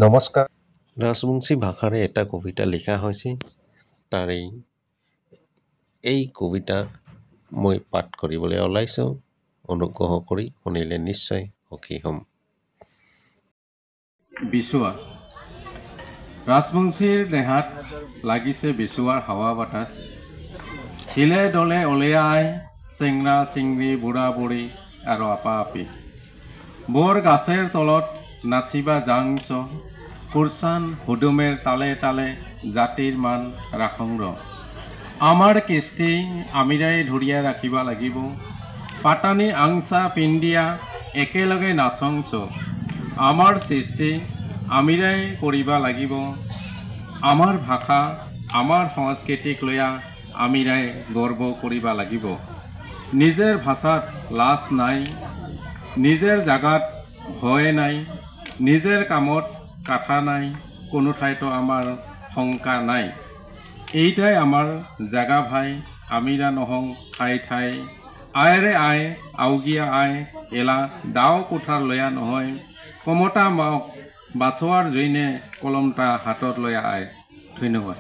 নমস্কাৰ। ৰাজবংশী ভাষাৰে এটা কবিতা লিখা হৈছে। তাৰেই এই কবিতা মই পাঠ কৰিবলৈ ওলাইছোঁ। অনুগ্ৰহ কৰি শুনিলে নিশ্চয় সুখী হ'ম। বিচুৱা। ৰাজবংশীৰ দেহাত লাগিছে বিচুৱাৰ হাৱা বাতাস। শিলে দলে উলিয়াই চেংৰা চিংৰি বুঢ়া বুঢ়ী আৰু আপা আপি। বৰ গাছেৰ তলত নাচিবা যাংছ, কুৰচান হুদুমেৰ তালে তালে জাতিৰ মান ৰাখংৰ। আমাৰ কৃষ্টি আমিৰাই ধৰিয়া ৰাখিবা লাগিব, পাতানি আংচা পিন্দিয়া একেলগে নাচংছ। আমাৰ সৃষ্টি আমিৰাই কৰিবা লাগিব, আমাৰ ভাষা আমাৰ সংস্কৃতিক লৈয়া আমিৰাই গৰ্ব কৰিবা লাগিব। নিজেৰ ভাষাত লাজ নাই, নিজের জাগাত ভয় নাই, নিজের কামত কাঠা নাই, কোনো ঠাইতো আমার শঙ্কা নাই। এইটাই আমার জাগা ভাই, আমিরা নহং ঠাই ঠাই। আয়রে আয় আউগিয়া আয়, এলা দাও কোঠার লয়া নহয়, কমতা মাওক বাছোৱাৰ জৈনে কলমটা হাতত লয়া আয়। ধন্যবাদ।